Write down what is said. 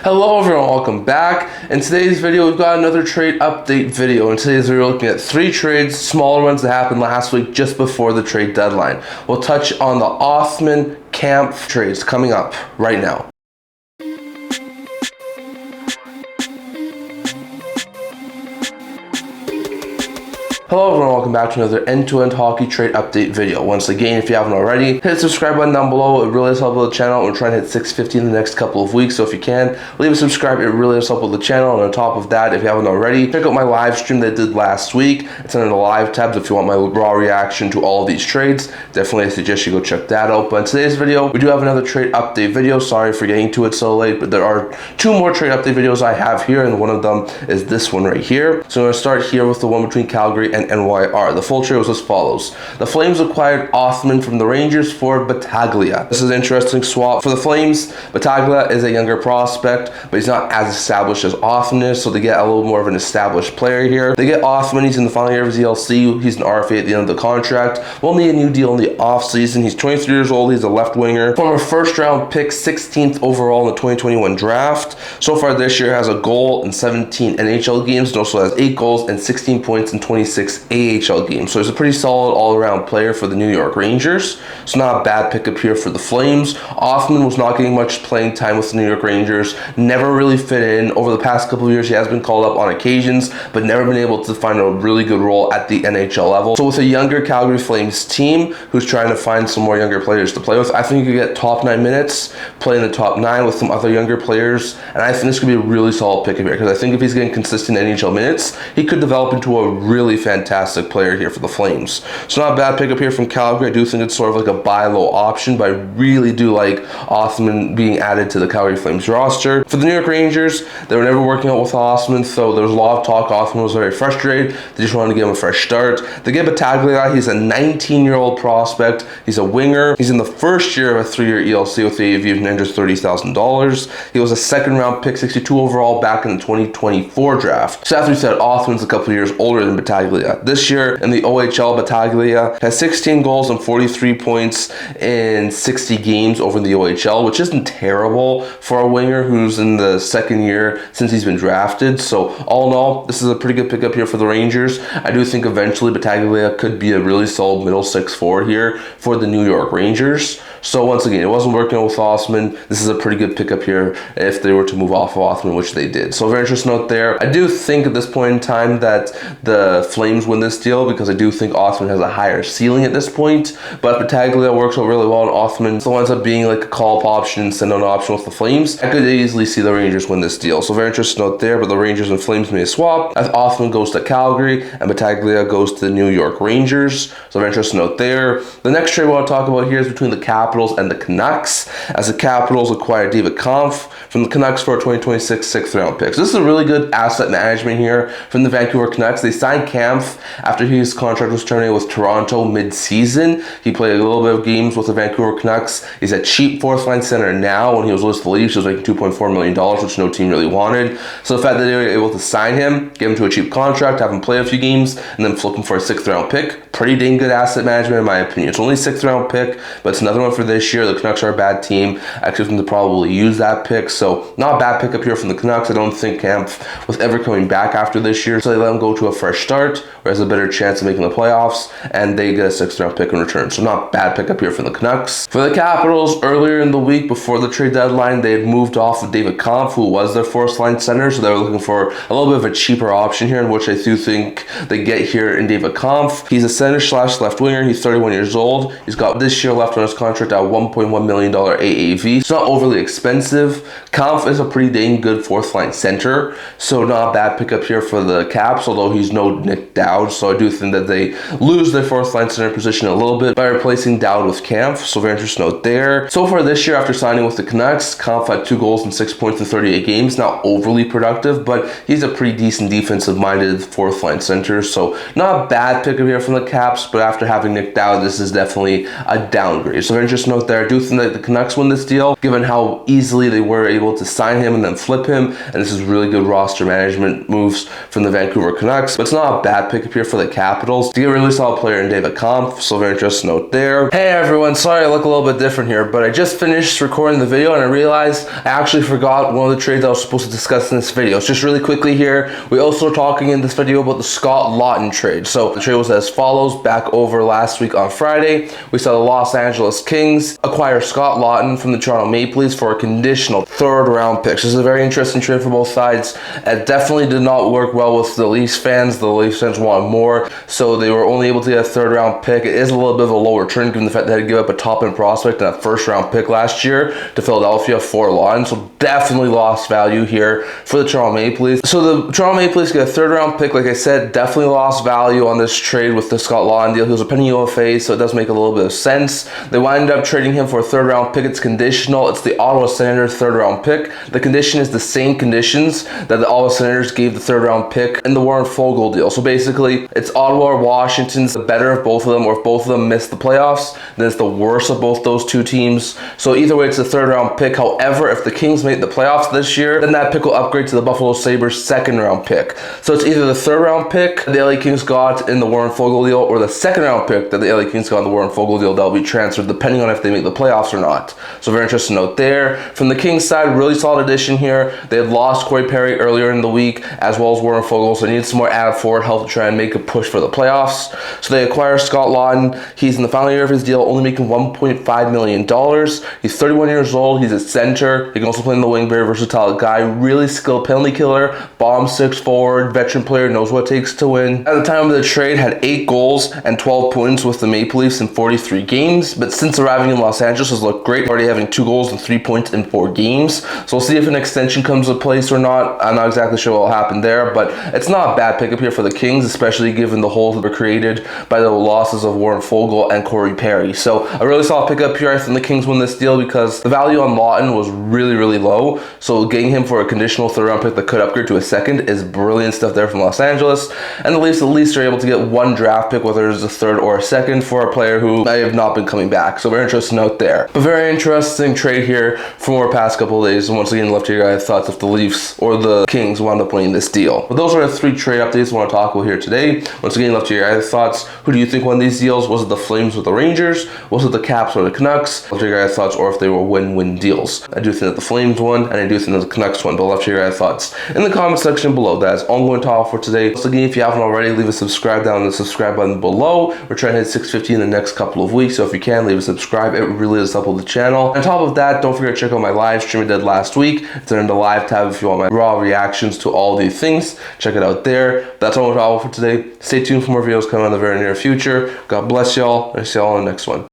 Hello everyone, welcome back. In today's video, we've got another trade update video. In today's video, we're looking at 3 trades, smaller ones that happened last week just before the trade deadline. We'll touch on the Othmann, Kampf trades coming up right now. Hello everyone, welcome back to another end-to-end hockey trade update video. Once again, if you haven't already, hit the subscribe button down below. It really does help with the channel. We're trying to hit 650 in the next couple of weeks, so if you can, leave a subscribe. It really does help with the channel. And on top of that, if you haven't already, check out my live stream that I did last week. It's under the live tabs if you want my raw reaction to all of these trades. Definitely I suggest you go check that out. But in today's video, we do have another trade update video. Sorry for getting to it so late, but there are 2 more trade update videos I have here, and one of them is this one right here. So I'm going to start here with the one between Calgary and NYR. The full trade was as follows. The Flames acquired Othmann from the Rangers for Battaglia. This is an interesting swap. For the Flames, Battaglia is a younger prospect, but he's not as established as Othmann is, so they get a little more of an established player here. They get Othmann, he's in the final year of his ELC, he's an RFA at the end of the contract. We'll need a new deal in the offseason. He's 23 years old, he's a left winger. Former first round pick, 16th overall in the 2021 draft. So far this year has a goal in 17 NHL games, and also has 8 goals and 16 points in 26 AHL games. So he's a pretty solid all-around player for the New York Rangers. So not a bad pickup here for the Flames. Othmann was not getting much playing time with the New York Rangers. Never really fit in. Over the past couple of years, he has been called up on occasions, but never been able to find a really good role at the NHL level. So with a younger Calgary Flames team who's trying to find some more younger players to play with, I think you could get top 9 minutes, play in the top 9 with some other younger players, and I think this could be a really solid pickup here, because I think if he's getting consistent NHL minutes, he could develop into a really fantastic player here for the Flames. So not a bad pickup here from Calgary. I do think it's sort of like a buy low option, but I really do like Othmann being added to the Calgary Flames roster. For the New York Rangers, they were never working out with Othmann, so there was a lot of talk. Othmann was very frustrated. They just wanted to give him a fresh start. They get Battaglia. He's a 19-year-old prospect. He's a winger. He's in the first year of a 3-year ELC with the AAV of $930,000. He was a second-round pick, 62 overall back in the 2024 draft. So after we said, Othmann's a couple of years older than Battaglia. This year in the OHL, Battaglia has 16 goals and 43 points in 60 games over in the OHL, which isn't terrible for a winger who's in the second year since he's been drafted. So all in all, this is a pretty good pickup here for the Rangers. I do think eventually Battaglia could be a really solid middle 6 forward here for the New York Rangers. So once again, it wasn't working out with Othmann. This is a pretty good pickup here if they were to move off of Othmann, which they did. So very interesting note there. I do think at this point in time that the Flames win this deal, because I do think Othmann has a higher ceiling at this point. But Battaglia works out really well, and Othmann still ends up being like a call-up option and send-on option with the Flames. I could easily see the Rangers win this deal. So very interesting note there, but the Rangers and Flames made a swap. As Othmann goes to Calgary and Battaglia goes to the New York Rangers. So very interesting note there. The next trade we want to talk about here is between the Capitals and the Canucks, as the Capitals acquired Kampf from the Canucks for a 2026 6th-round pick. So this is a really good asset management here from the Vancouver Canucks. They signed Kampf after his contract was terminated with Toronto mid-season. He played a little bit of games with the Vancouver Canucks. He's a cheap 4th-line center now. When he was listed to leave, he was making $2.4 million, which no team really wanted. So the fact that they were able to sign him, give him to a cheap contract, have him play a few games, and then flip him for a 6th-round pick, pretty dang good asset management in my opinion. It's only a 6th-round pick, but it's another one for this year. The Canucks are a bad team. I expect them to probably use that pick, so not a bad pickup here from the Canucks. I don't think Kampf was ever coming back after this year, so they let him go to a fresh start, where has a better chance of making the playoffs, and they get a 6th-round pick in return. So not bad pickup here for the Canucks. For the Capitals, earlier in the week before the trade deadline, they had moved off of Kampf, who was their 4th-line center, so they were looking for a little bit of a cheaper option here, in which I do think they get here in Kampf. He's a center/left winger. He's 31 years old. He's got this year left on his contract at $1.1 million AAV. It's not overly expensive. Kampf is a pretty dang good 4th-line center, so not a bad pickup here for the Caps, although he's no Nick Dowd, so I do think that they lose their 4th-line center position a little bit by replacing Dowd with Kampf, so very interesting note there. So far this year, after signing with the Canucks, Kampf had 2 goals and 6 points in 38 games. Not overly productive, but he's a pretty decent defensive-minded 4th-line center, so not a bad pickup here from the Caps, but after having Nick Dowd, this is definitely a downgrade. So very interesting note there. I do think that the Canucks win this deal, given how easily they were able to sign him and then flip him, and this is really good roster management moves from the Vancouver Canucks. But it's not a bad pick pickup here for the Capitals to get a really solid player in David Kampf, so very interesting note there. Hey everyone, sorry I look a little bit different here, but I just finished recording the video and I realized I actually forgot one of the trades I was supposed to discuss in this video. So just really quickly here, we also are talking in this video about the Scott Laughton trade. So the trade was as follows. Back over last week on Friday, we saw the Los Angeles Kings acquire Scott Laughton from the Toronto Maple Leafs for a conditional third-round pick. This is a very interesting trade for both sides. It definitely did not work well with the Leafs fans. The Leafs fans wanted more, so they were only able to get a third-round pick. It is a little bit of a low return given the fact they had to give up a top-end prospect and a first-round pick last year to Philadelphia for Laughton, so definitely lost value here for the Toronto Maple Leafs. So the Toronto Maple Leafs get a third-round pick. Like I said, definitely lost value on this trade with the Scott Laughton deal. He was a penny UFA, so it does make a little bit of sense. They wind up trading him for a third-round pick. It's conditional. It's the Ottawa Senators third-round pick. The condition is the same conditions that the Ottawa Senators gave the third-round pick in the Warren Foegele deal. So basically, it's Ottawa or Washington's the better of both of them, or if both of them miss the playoffs, then it's the worst of both those two teams. So either way, it's a third-round pick. However, if the Kings make the playoffs this year, then that pick will upgrade to the Buffalo Sabres second-round pick. So it's either the third-round pick that the LA Kings got in the Warren Foegele deal, or the second-round pick that the LA Kings got in the Warren Foegele deal that will be transferred depending on if they make the playoffs or not. So very interesting note there. From the Kings side, really solid addition here. They had lost Corey Perry earlier in the week, as well as Warren Foegele, so they need some more added forward help to try and make a push for the playoffs. So they acquire Scott Laughton. He's in the final year of his deal, only making $1.5 million. He's 31 years old. He's a center. He can also play in the wing, very versatile guy, really skilled penalty killer, bomb six forward, veteran player, knows what it takes to win. At the time of the trade, had 8 goals and 12 points with the Maple Leafs in 43 games, but since arriving in Los Angeles has looked great, already having 2 goals and 3 points in 4 games. So we'll see if an extension comes into place or not. I'm not exactly sure what will happen there, but it's not a bad pickup here for the Kings, especially given the holes that were created by the losses of Warren Foegele and Corey Perry. So a really solid pickup here. I think the Kings win this deal because the value on Laughton was really low. So getting him for a conditional third-round pick that could upgrade to a second is brilliant stuff there from Los Angeles. And the Leafs at least are able to get 1 draft pick, whether it's a third or a second, for a player who may have not been coming back. So very interesting note there. But very interesting trade here from our past couple of days. And once again, love to hear your guys' thoughts if the Leafs or the Kings wound up winning this deal. But those are the 3 trade updates I want to talk about here today. Once again, love to hear your guys' thoughts. Who do you think won these deals? Was it the Flames with the Rangers? Was it the Caps or the Canucks? Love to hear your guys' thoughts, or if they were win-win deals. I do think that the Flames won, and I do think that the Canucks won, but I'll love to hear your guys' thoughts in the comment section below. That is all I'm going to talk for today. Once again, if you haven't already, leave a subscribe down in the subscribe button below. We're trying to hit 650 in the next couple of weeks, so if you can, leave a subscribe. It really does help with the channel. On top of that, don't forget to check out my live stream I did last week. It's in the live tab if you want my raw reactions to all these things. Check it out there. That's all I'm going to talk for today. Stay tuned for more videos coming in the very near future. God bless y'all, and I'll see y'all in the next one.